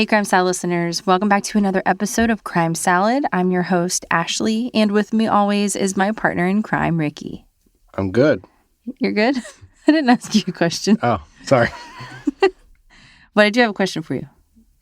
Hey, Crime Salad listeners. Welcome back to another episode of Crime Salad. I'm your host, Ashley, and with me always is my partner in crime, Ricky. I'm good. You're good? I didn't ask you a question. Oh, sorry. But I do have a question for you.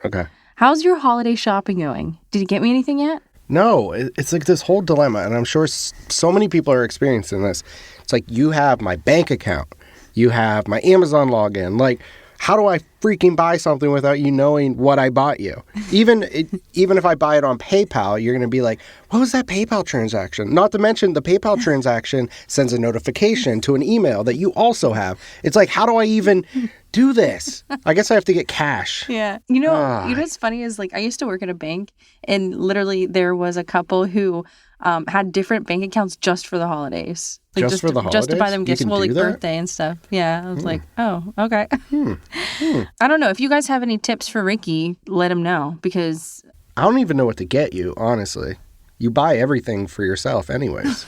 Okay. How's your holiday shopping going? Did you get me anything yet? No, it's like this whole dilemma, and I'm sure so many people are experiencing this. It's like you have my bank account. You have my Amazon login. Like, how do I freaking buy something without you knowing what I bought you? Even if I buy it on PayPal, you're going to be like, what was that PayPal transaction? Not to mention the PayPal transaction sends a notification to an email that you also have. It's like, how do I even do this? I guess I have to get cash. Yeah. You know what's funny is, like, I used to work at a bank, and literally there was a couple who had different bank accounts just for the holidays. Like just for the holidays? Just to buy them gifts, well, like birthday and stuff. Yeah. I was like, oh, okay. I don't know. If you guys have any tips for Ricky, let him know, because I don't even know what to get you, honestly. You buy everything for yourself anyways.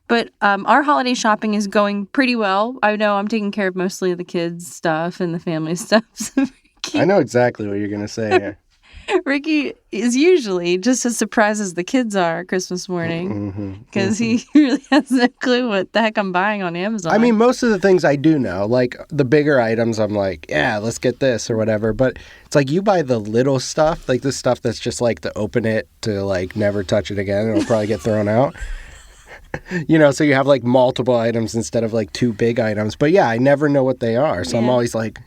But our holiday shopping is going pretty well. I know I'm taking care of mostly the kids' stuff and the family stuff. So I know exactly what you're going to say here. Ricky is usually just as surprised as the kids are Christmas morning, because he really has no clue what the heck I'm buying on Amazon. I mean, most of the things I do know, like the bigger items, I'm like, yeah, let's get this or whatever. But it's like you buy the little stuff, like the stuff that's just like to open it to like never touch it again. It'll probably get thrown out. You know, so you have like multiple items instead of like two big items. But yeah, I never know what they are. So I'm always like,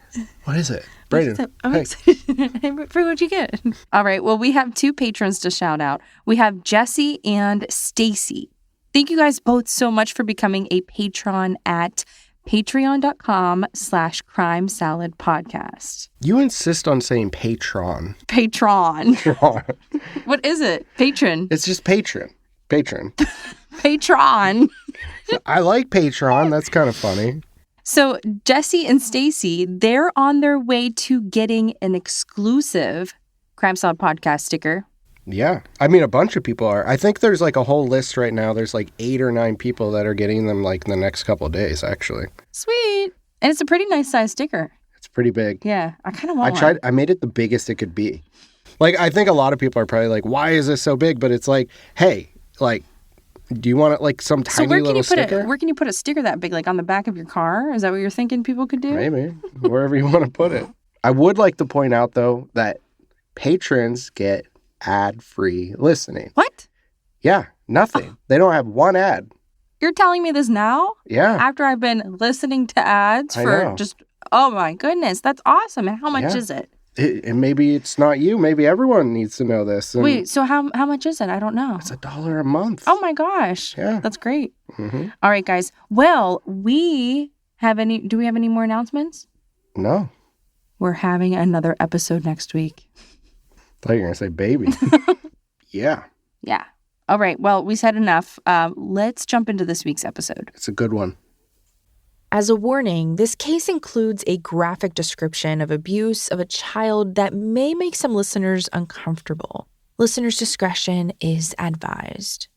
what is it? Brayden, I'm excited for what you get. All right. Well, we have two patrons to shout out. We have Jesse and Stacy. Thank you guys both so much for becoming a patron at patreon.com/crime salad podcast. You insist on saying patron. Patron. What is it? Patron. It's just patron. Patron. Patron. I like Patron. That's kind of funny. So Jesse and Stacy, they're on their way to getting an exclusive Crime Salad podcast sticker. Yeah. I mean, a bunch of people are. I think there's like a whole list right now. There's like 8 or 9 people that are getting them like in the next couple of days, actually. Sweet. And it's a pretty nice size sticker. It's pretty big. Yeah. I kind of want one. I made it the biggest it could be. Like, I think a lot of people are probably like, why is this so big? But it's like, hey, like, do you want it like some tiny little sticker? Where can you put a sticker that big? Like on the back of your car? Is that what you're thinking people could do? Maybe. Wherever you want to put it. I would like to point out, though, that patrons get ad-free listening. What? Yeah, nothing. They don't have one ad. You're telling me this now? Yeah. After I've been listening to ads for just, oh my goodness, that's awesome. And how much is it? And maybe it's not you. Maybe everyone needs to know this. And wait, so how much is it? I don't know. It's $1 a month. Oh my gosh. Yeah. That's great. All right, guys. Well, do we have any more announcements? No. We're having another episode next week. I thought you were going to say baby. Yeah. Yeah. All right. Well, we said enough. Let's jump into this week's episode. It's a good one. As a warning, this case includes a graphic description of abuse of a child that may make some listeners uncomfortable. Listeners' discretion is advised.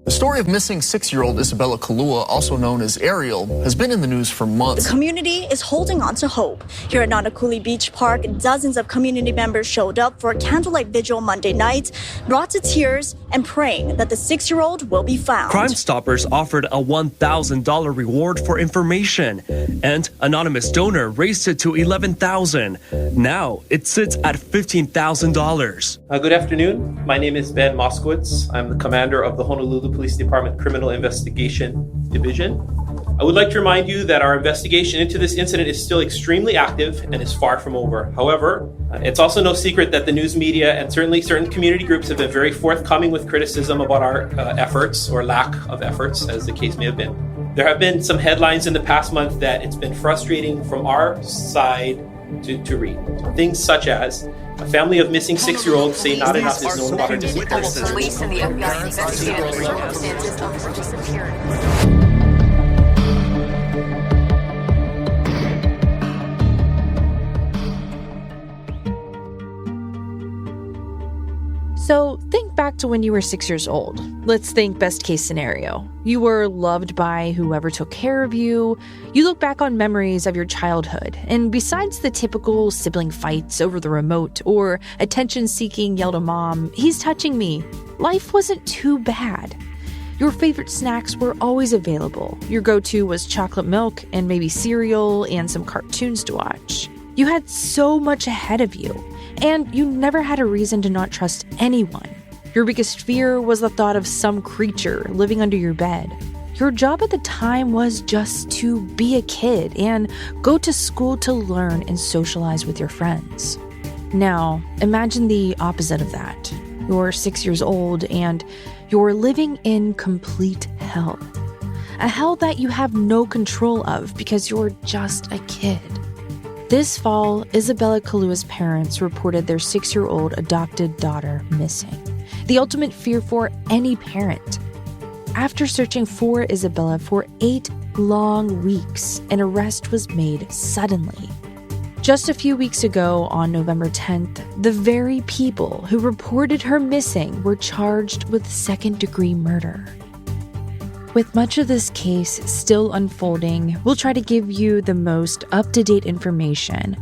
The story of missing 6-year-old Isabella Kalua, also known as Ariel, has been in the news for months. The community is holding on to hope. Here at Nanakuli Beach Park, dozens of community members showed up for a candlelight vigil Monday night, brought to tears and praying that the 6-year-old will be found. Crime Stoppers offered a $1,000 reward for information, and anonymous donor raised it to $11,000. Now it sits at $15,000. Good afternoon. My name is Ben Moskowitz. I'm the commander of the Honolulu Police Department Criminal Investigation Division. I would like to remind you that our investigation into this incident is still extremely active and is far from over. However, it's also no secret that the news media and certainly certain community groups have been very forthcoming with criticism about our efforts or lack of efforts, as the case may have been. There have been some headlines in the past month that it's been frustrating from our side to read. Things such as, a family of missing 6-year-olds say not enough is known about her disappearance. Police and the FBI investigate the circumstances of her disappearance. So think back to when you were 6 years old. Let's think best case scenario. You were loved by whoever took care of you. You look back on memories of your childhood, and besides the typical sibling fights over the remote or attention-seeking yell to mom, "He's touching me," life wasn't too bad. Your favorite snacks were always available. Your go-to was chocolate milk and maybe cereal and some cartoons to watch. You had so much ahead of you, and you never had a reason to not trust anyone. Your biggest fear was the thought of some creature living under your bed. Your job at the time was just to be a kid and go to school to learn and socialize with your friends. Now, imagine the opposite of that. You're 6 years old and you're living in complete hell. A hell that you have no control of because you're just a kid. This fall, Isabella Kalua's parents reported their 6-year-old adopted daughter missing. The ultimate fear for any parent. After searching for Isabella for 8 long weeks, an arrest was made suddenly. Just a few weeks ago, on November 10th, the very people who reported her missing were charged with second-degree murder. With much of this case still unfolding, we'll try to give you the most up-to-date information.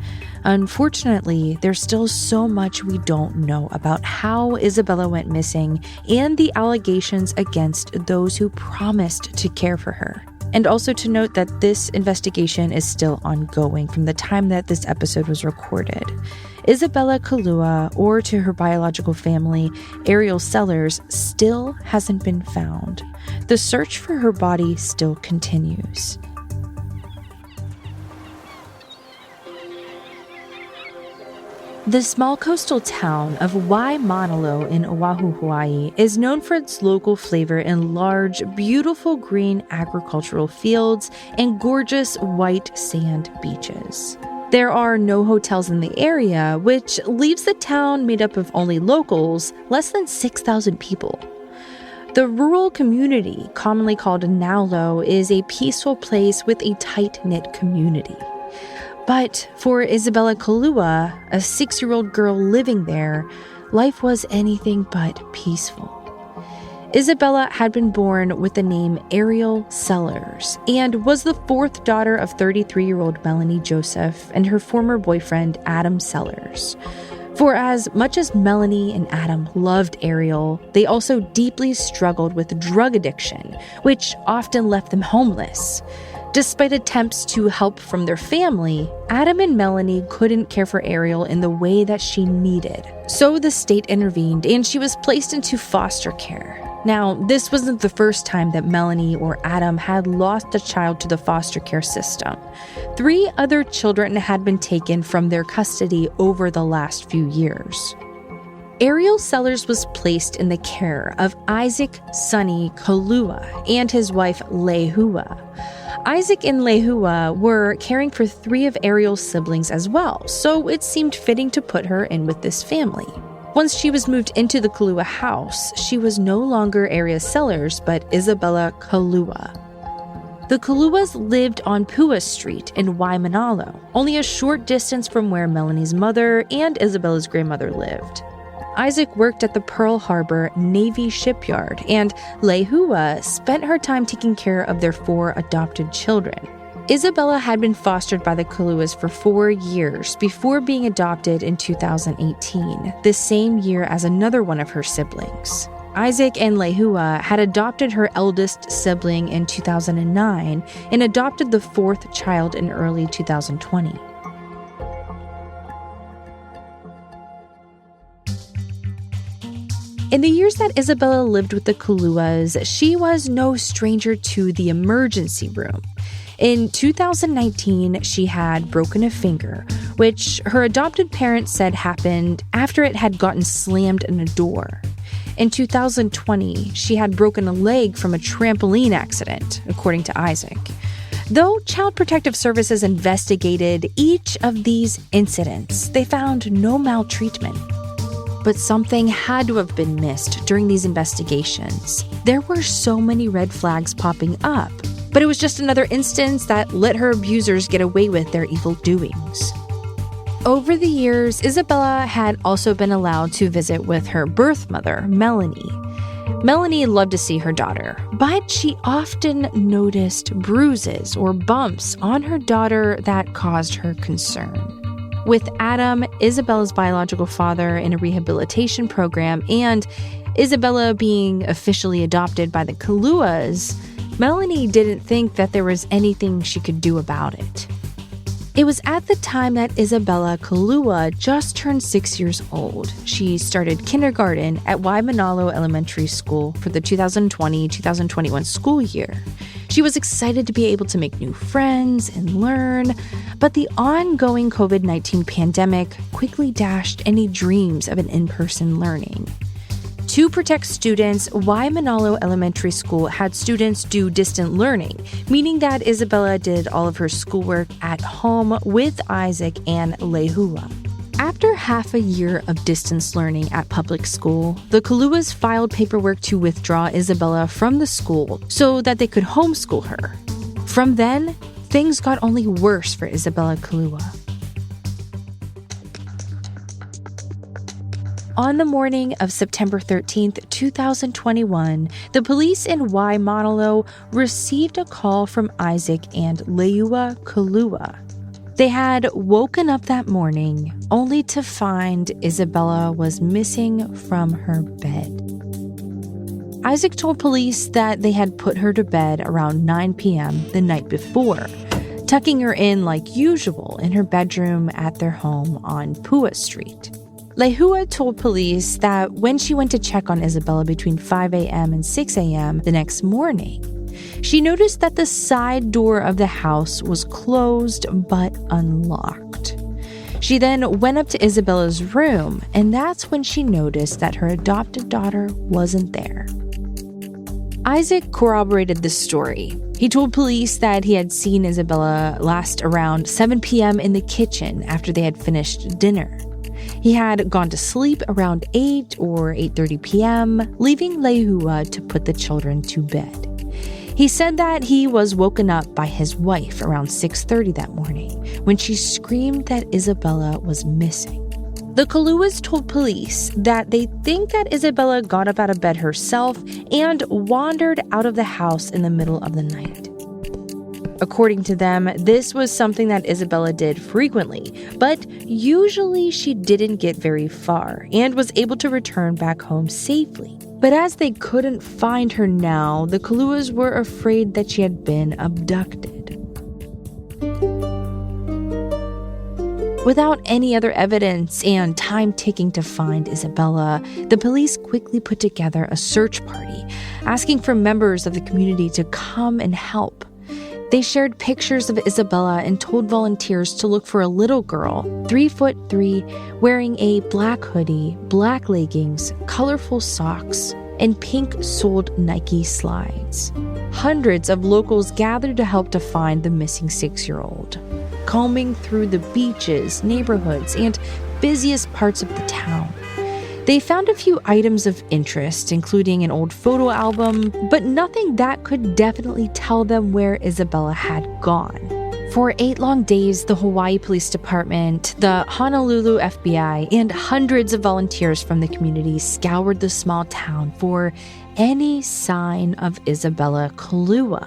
Unfortunately, there's still so much we don't know about how Isabella went missing and the allegations against those who promised to care for her. And also to note that this investigation is still ongoing from the time that this episode was recorded. Isabella Kalua, or to her biological family, Ariel Sellers, still hasn't been found. The search for her body still continues. The small coastal town of Waimanalo in Oahu, Hawaii is known for its local flavor and large, beautiful green agricultural fields and gorgeous white sand beaches. There are no hotels in the area, which leaves the town made up of only locals, less than 6,000 people. The rural community, commonly called Naulo, is a peaceful place with a tight-knit community. But for Isabella Kalua, a 6-year-old girl living there, life was anything but peaceful. Isabella had been born with the name Ariel Sellers and was the 4th daughter of 33-year-old Melanie Joseph and her former boyfriend Adam Sellers. For as much as Melanie and Adam loved Ariel, they also deeply struggled with drug addiction, which often left them homeless. Despite attempts to help from their family, Adam and Melanie couldn't care for Ariel in the way that she needed. So the state intervened and she was placed into foster care. Now, this wasn't the first time that Melanie or Adam had lost a child to the foster care system. 3 other children had been taken from their custody over the last few years. Ariel Sellers was placed in the care of Isaac Sonny Kalua and his wife Lehua. Isaac and Lehua were caring for 3 of Ariel's siblings as well, so it seemed fitting to put her in with this family. Once she was moved into the Kalua house, she was no longer Ariel Sellers, but Isabella Kalua. The Kaluas lived on Pua Street in Waimanalo, only a short distance from where Melanie's mother and Isabella's grandmother lived. Isaac worked at the Pearl Harbor Navy shipyard, and Lehua spent her time taking care of their 4 adopted children. Isabella had been fostered by the Kaluas for 4 years before being adopted in 2018, the same year as another one of her siblings. Isaac and Lehua had adopted her eldest sibling in 2009 and adopted the 4th child in early 2020. In the years that Isabella lived with the Kaluas, she was no stranger to the emergency room. In 2019, she had broken a finger, which her adopted parents said happened after it had gotten slammed in a door. In 2020, she had broken a leg from a trampoline accident, according to Isaac. Though Child Protective Services investigated each of these incidents, they found no maltreatment. But something had to have been missed during these investigations. There were so many red flags popping up, but it was just another instance that let her abusers get away with their evil doings. Over the years, Isabella had also been allowed to visit with her birth mother, Melanie. Melanie loved to see her daughter, but she often noticed bruises or bumps on her daughter that caused her concern. With Adam, Isabella's biological father, in a rehabilitation program, and Isabella being officially adopted by the Kaluas, Melanie didn't think that there was anything she could do about it. It was at the time that Isabella Kalua just turned 6 years old. She started kindergarten at Waimanalo Elementary School for the 2020-2021 school year. She was excited to be able to make new friends and learn, but the ongoing COVID-19 pandemic quickly dashed any dreams of an in-person learning. To protect students, Waimanalo Elementary School had students do distant learning, meaning that Isabella did all of her schoolwork at home with Isaac and Lehua. After half a year of distance learning at public school, the Kaluas filed paperwork to withdraw Isabella from the school so that they could homeschool her. From then, things got only worse for Isabella Kalua. On the morning of September 13th, 2021, the police in Waimanalo received a call from Isaac and Lehua Kalua. They had woken up that morning only to find Isabella was missing from her bed. Isaac told police that they had put her to bed around 9 p.m. the night before, tucking her in like usual in her bedroom at their home on Pua Street. Lehua told police that when she went to check on Isabella between 5 a.m. and 6 a.m. the next morning, she noticed that the side door of the house was closed but unlocked. She then went up to Isabella's room, and that's when she noticed that her adopted daughter wasn't there. Isaac corroborated this story. He told police that he had seen Isabella last around 7 p.m. in the kitchen after they had finished dinner. He had gone to sleep around 8 or 8:30 p.m., leaving Lehua to put the children to bed. He said that he was woken up by his wife around 6:30 that morning when she screamed that Isabella was missing. The Kaluas told police that they think that Isabella got up out of bed herself and wandered out of the house in the middle of the night. According to them, this was something that Isabella did frequently, but usually she didn't get very far and was able to return back home safely. But as they couldn't find her now, the Kaluas were afraid that she had been abducted. Without any other evidence and time taking to find Isabella, the police quickly put together a search party, asking for members of the community to come and help. They shared pictures of Isabella and told volunteers to look for a little girl, 3'3", wearing a black hoodie, black leggings, colorful socks, and pink-soled Nike slides. Hundreds of locals gathered to help to find the missing 6-year-old. Combing through the beaches, neighborhoods, and busiest parts of the town, they found a few items of interest, including an old photo album, but nothing that could definitely tell them where Isabella had gone. For 8 long days, the Hawaii Police Department, the Honolulu FBI, and hundreds of volunteers from the community scoured the small town for any sign of Isabella Kalua.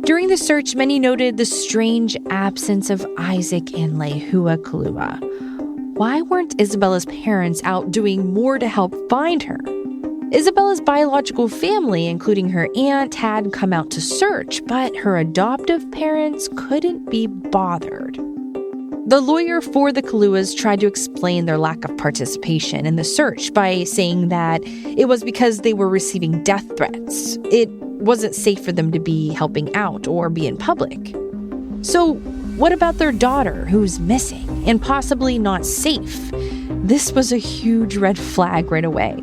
During the search, many noted the strange absence of Isaac and Lehua Kalua. Why weren't Isabella's parents out doing more to help find her? Isabella's biological family, including her aunt, had come out to search, but her adoptive parents couldn't be bothered. The lawyer for the Kaluas tried to explain their lack of participation in the search by saying that it was because they were receiving death threats. It wasn't safe for them to be helping out or be in public. So, what about their daughter who's missing and possibly not safe? This was a huge red flag right away.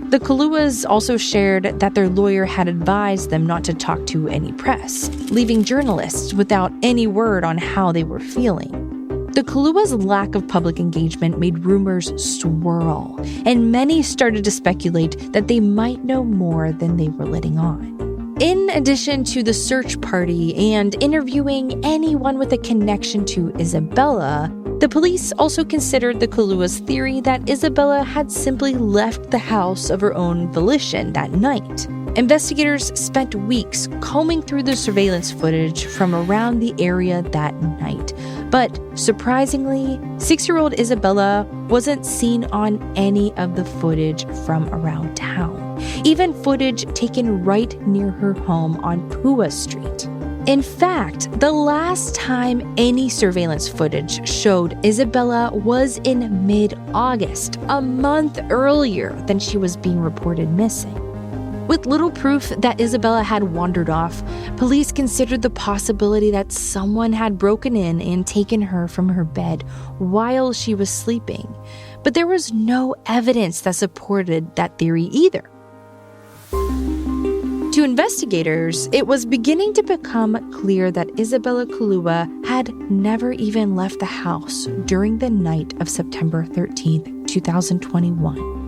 The Kaluas also shared that their lawyer had advised them not to talk to any press, leaving journalists without any word on how they were feeling. The Kaluas' lack of public engagement made rumors swirl, and many started to speculate that they might know more than they were letting on. In addition to the search party and interviewing anyone with a connection to Isabella, the police also considered the Kalua's theory that Isabella had simply left the house of her own volition that night. Investigators spent weeks combing through the surveillance footage from around the area that night. But surprisingly, 6-year-old Isabella wasn't seen on any of the footage from around town, even footage taken right near her home on Pua Street. In fact, the last time any surveillance footage showed Isabella was in mid-August, a month earlier than she was being reported missing. With little proof that Isabella had wandered off, police considered the possibility that someone had broken in and taken her from her bed while she was sleeping. But there was no evidence that supported that theory either. To investigators, it was beginning to become clear that Isabella Kalua had never even left the house during the night of September 13th, 2021.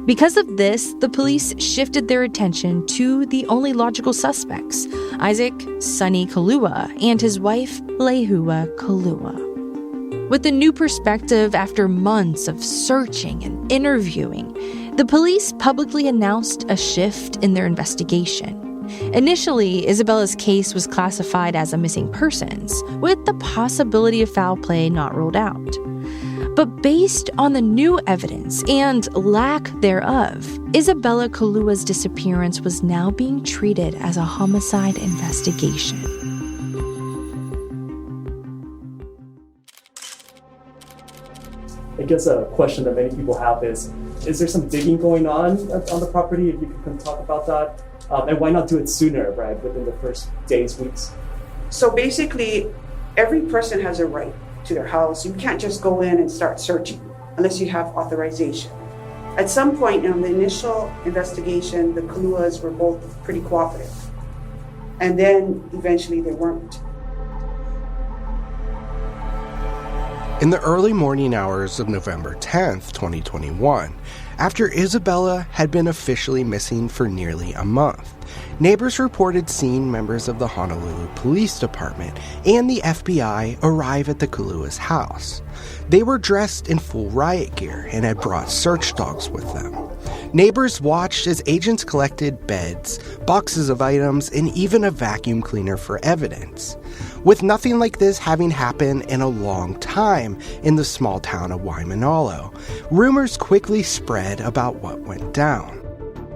Because of this, the police shifted their attention to the only logical suspects, Isaac Sonny Kalua and his wife, Lehua Kalua. With a new perspective after months of searching and interviewing, the police publicly announced a shift in their investigation. Initially, Isabella's case was classified as a missing persons, with the possibility of foul play not ruled out. But based on the new evidence and lack thereof, Isabella Kalua's disappearance was now being treated as a homicide investigation. I guess a question that many people have is there some digging going on the property? If you can talk about that. And why not do it sooner, right, within the first days, weeks? So basically, every person has a right to their house. You can't just go in and start searching unless you have authorization. At some point in the initial investigation, the Kaluas were both pretty cooperative. And then eventually they weren't. In the early morning hours of November 10th, 2021, after Isabella had been officially missing for nearly a month, neighbors reported seeing members of the Honolulu Police Department and the FBI arrive at the Kalua's house. They were dressed in full riot gear and had brought search dogs with them. Neighbors watched as agents collected beds, boxes of items, and even a vacuum cleaner for evidence. With nothing like this having happened in a long time in the small town of Waimanalo, rumors quickly spread about what went down.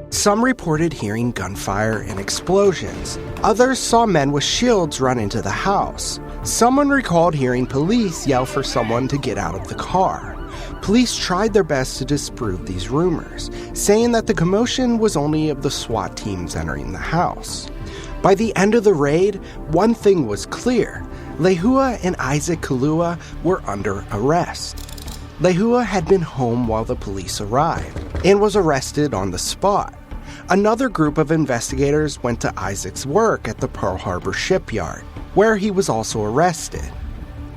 Some reported hearing gunfire and explosions. Others saw men with shields run into the house. Someone recalled hearing police yell for someone to get out of the car. Police tried their best to disprove these rumors, saying that the commotion was only of the SWAT teams entering the house. By the end of the raid, one thing was clear. Lehua and Isaac Kalua were under arrest. Lehua had been home while the police arrived and was arrested on the spot. Another group of investigators went to Isaac's work at the Pearl Harbor shipyard, where he was also arrested.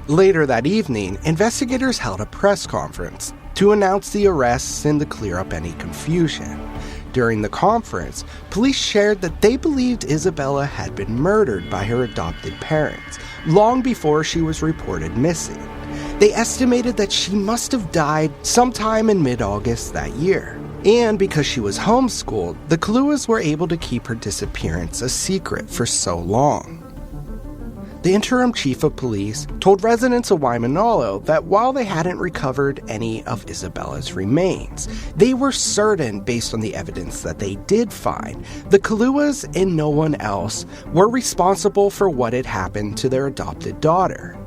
Later that evening, investigators held a press conference to announce the arrests and to clear up any confusion. During the conference, police shared that they believed Isabella had been murdered by her adopted parents long before she was reported missing. They estimated that she must have died sometime in mid-August that year. And because she was homeschooled, the Kaluas were able to keep her disappearance a secret for so long. The interim chief of police told residents of Waimanalo that while they hadn't recovered any of Isabella's remains, they were certain, based on the evidence that they did find, the Kaluas and no one else were responsible for what had happened to their adopted daughter.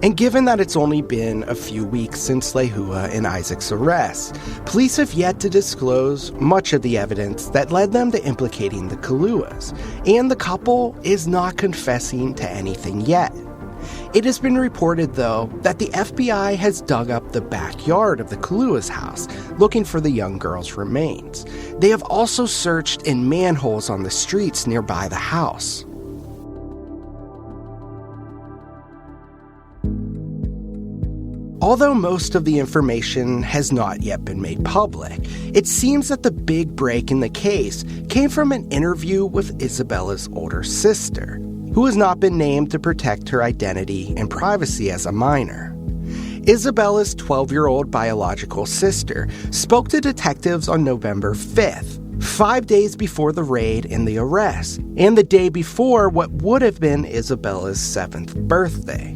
And given that it's only been a few weeks since Lehua and Isaac's arrest, police have yet to disclose much of the evidence that led them to implicating the Kaluas, and the couple is not confessing to anything yet. It has been reported, though, that the FBI has dug up the backyard of the Kalua's house, looking for the young girl's remains. They have also searched in manholes on the streets nearby the house. Although most of the information has not yet been made public, it seems that the big break in the case came from an interview with Isabella's older sister, who has not been named to protect her identity and privacy as a minor. Isabella's 12-year-old biological sister spoke to detectives on November 5th, 5 days before the raid and the arrest, and the day before what would have been Isabella's 7th birthday.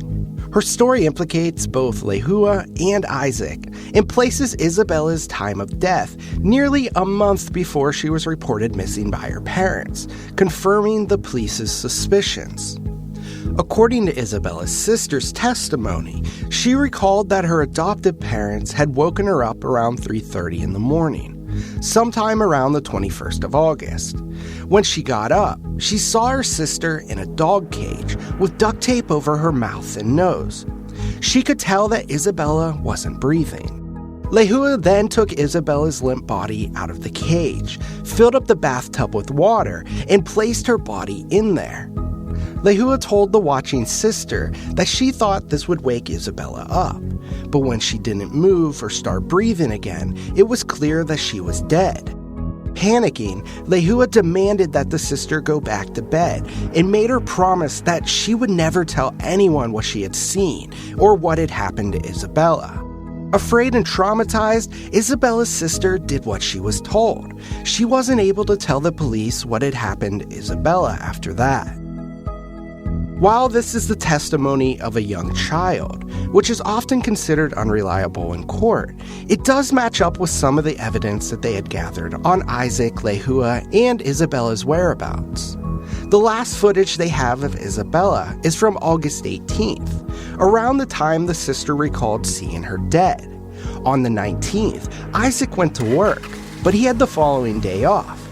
Her story implicates both Lehua and Isaac and places Isabella's time of death nearly a month before she was reported missing by her parents, confirming the police's suspicions. According to Isabella's sister's testimony, she recalled that her adoptive parents had woken her up around 3:30 in the morning, sometime around the 21st of August. When she got up, she saw her sister in a dog cage with duct tape over her mouth and nose. She could tell that Isabella wasn't breathing. Lehua then took Isabella's limp body out of the cage, filled up the bathtub with water, and placed her body in there. Lehua told the watching sister that she thought this would wake Isabella up, but when she didn't move or start breathing again, it was clear that she was dead. Panicking, Lehua demanded that the sister go back to bed and made her promise that she would never tell anyone what she had seen or what had happened to Isabella. Afraid and traumatized, Isabella's sister did what she was told. She wasn't able to tell the police what had happened to Isabella after that. While this is the testimony of a young child, which is often considered unreliable in court, it does match up with some of the evidence that they had gathered on Isaac, Lehua, and Isabella's whereabouts. The last footage they have of Isabella is from August 18th, around the time the sister recalled seeing her dead. On the 19th, Isaac went to work, but he had the following day off.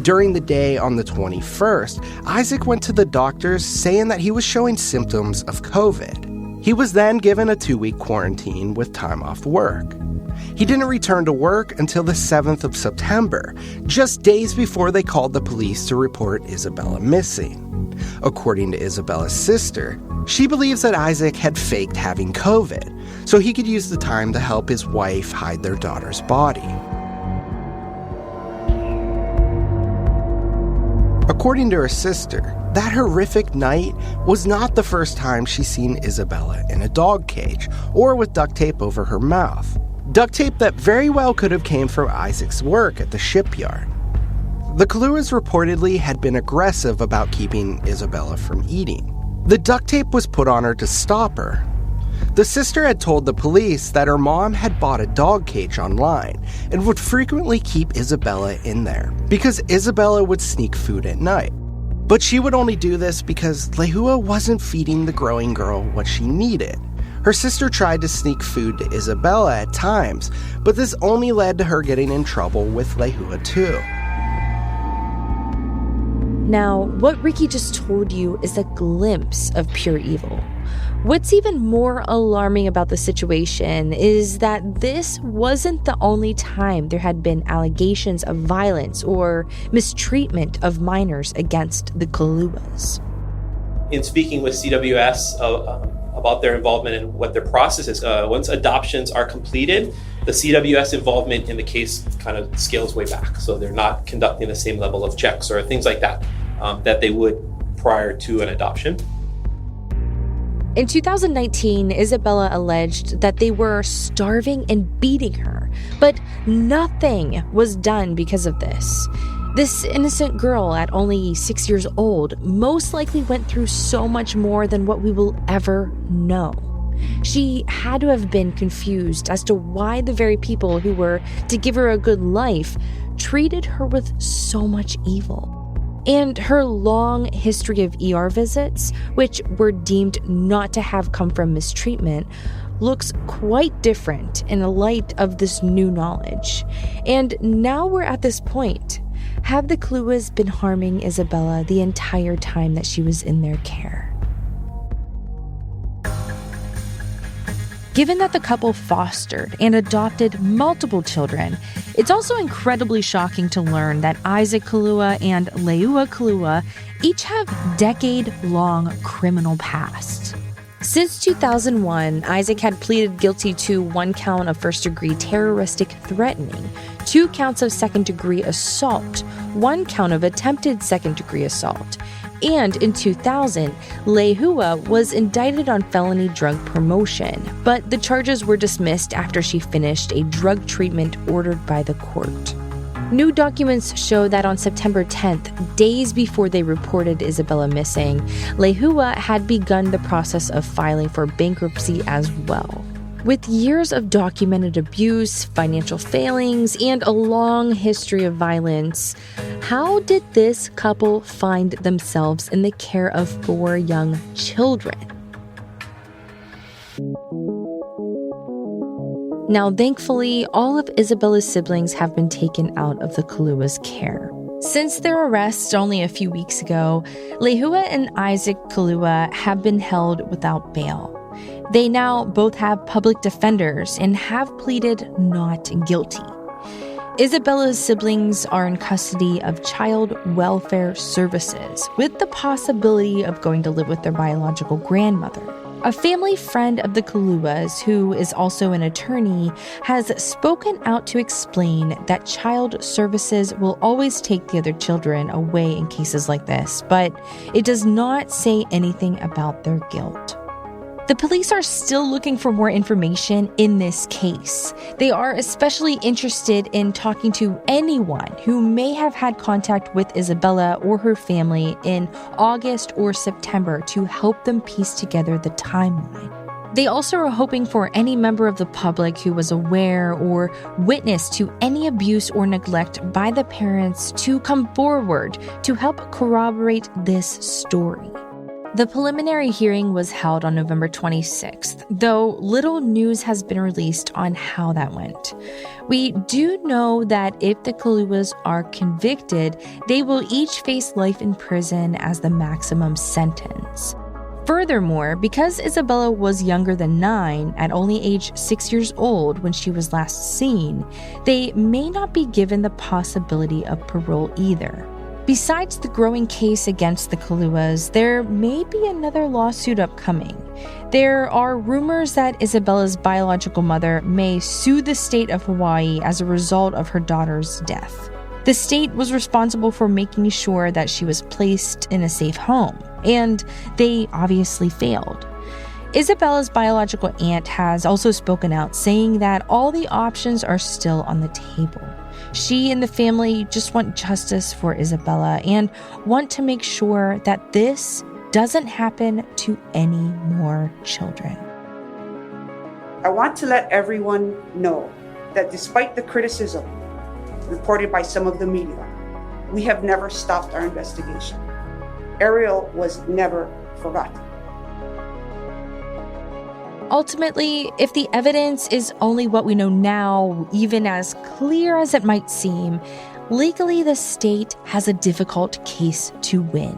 During the day on the 21st, Isaac went to the doctors saying that he was showing symptoms of COVID. He was then given a 2-week quarantine with time off work. He didn't return to work until the 7th of September, just days before they called the police to report Isabella missing. According to Isabella's sister, she believes that Isaac had faked having COVID, so he could use the time to help his wife hide their daughter's body. According to her sister, that horrific night was not the first time she's seen Isabella in a dog cage or with duct tape over her mouth. Duct tape that very well could have came from Isaac's work at the shipyard. The Kaluas reportedly had been aggressive about keeping Isabella from eating. The duct tape was put on her to stop her. The sister had told the police that her mom had bought a dog cage online and would frequently keep Isabella in there because Isabella would sneak food at night. But she would only do this because Lehua wasn't feeding the growing girl what she needed. Her sister tried to sneak food to Isabella at times, but this only led to her getting in trouble with Lehua too. Now, what Ricky just told you is a glimpse of pure evil. What's even more alarming about the situation is that this wasn't the only time there had been allegations of violence or mistreatment of minors against the Kaluas. In speaking with CWS about their involvement and what their process is, once adoptions are completed, the CWS involvement in the case kind of scales way back. So they're not conducting the same level of checks or things like that that they would prior to an adoption. In 2019, Isabella alleged that they were starving and beating her, but nothing was done because of this. This innocent girl at only 6 years old most likely went through so much more than what we will ever know. She had to have been confused as to why the very people who were to give her a good life treated her with so much evil. And her long history of ER visits, which were deemed not to have come from mistreatment, looks quite different in the light of this new knowledge. And now we're at this point. Have the Kaluas been harming Isabella the entire time that she was in their care? Given that the couple fostered and adopted multiple children, it's also incredibly shocking to learn that Isaac Kalua and Lehua Kalua each have decade-long criminal pasts. Since 2001, Isaac had pleaded guilty to 1 count of first-degree terroristic threatening, 2 counts of second-degree assault, 1 count of attempted second-degree assault, and in 2000, Lehua was indicted on felony drug promotion, but the charges were dismissed after she finished a drug treatment ordered by the court. New documents show that on September 10th, days before they reported Isabella missing, Lehua had begun the process of filing for bankruptcy as well. With years of documented abuse, financial failings, and a long history of violence, how did this couple find themselves in the care of 4 young children? Now, thankfully, all of Isabella's siblings have been taken out of the Kalua's care. Since their arrest only a few weeks ago, Lehua and Isaac Kalua have been held without bail. They now both have public defenders and have pleaded not guilty. Isabella's siblings are in custody of Child Welfare Services, with the possibility of going to live with their biological grandmother. A family friend of the Kaluas, who is also an attorney, has spoken out to explain that child services will always take the other children away in cases like this, but it does not say anything about their guilt. The police are still looking for more information in this case. They are especially interested in talking to anyone who may have had contact with Isabella or her family in August or September to help them piece together the timeline. They also are hoping for any member of the public who was aware or witness to any abuse or neglect by the parents to come forward to help corroborate this story. The preliminary hearing was held on November 26th, though little news has been released on how that went. We do know that if the Kaluas are convicted, they will each face life in prison as the maximum sentence. Furthermore, because Isabella was younger than 9, at only age 6 years old when she was last seen, they may not be given the possibility of parole either. Besides the growing case against the Kaluas, there may be another lawsuit upcoming. There are rumors that Isabella's biological mother may sue the state of Hawaii as a result of her daughter's death. The state was responsible for making sure that she was placed in a safe home, and they obviously failed. Isabella's biological aunt has also spoken out, saying that all the options are still on the table. She and the family just want justice for Isabella and want to make sure that this doesn't happen to any more children. I want to let everyone know that despite the criticism reported by some of the media, we have never stopped our investigation. Ariel was never forgotten. Ultimately, if the evidence is only what we know now, even as clear as it might seem, legally the state has a difficult case to win.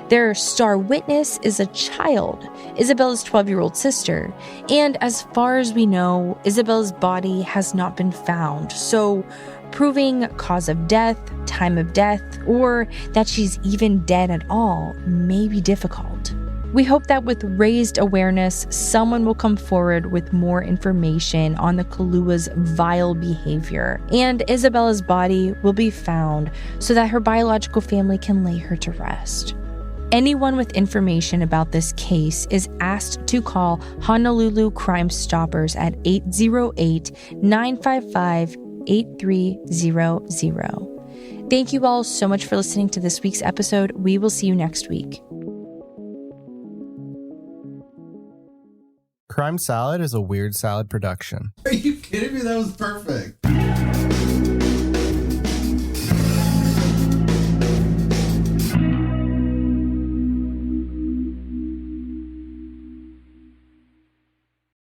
Their star witness is a child, Isabella's 12-year-old sister, and as far as we know, Isabella's body has not been found, so proving cause of death, time of death, or that she's even dead at all may be difficult. We hope that with raised awareness, someone will come forward with more information on the Kalua's vile behavior, and Isabella's body will be found so that her biological family can lay her to rest. Anyone with information about this case is asked to call Honolulu Crime Stoppers at 808-955-8300. Thank you all so much for listening to this week's episode. We will see you next week. Crime Salad is a Weird Salad production. Are you kidding me? That was perfect.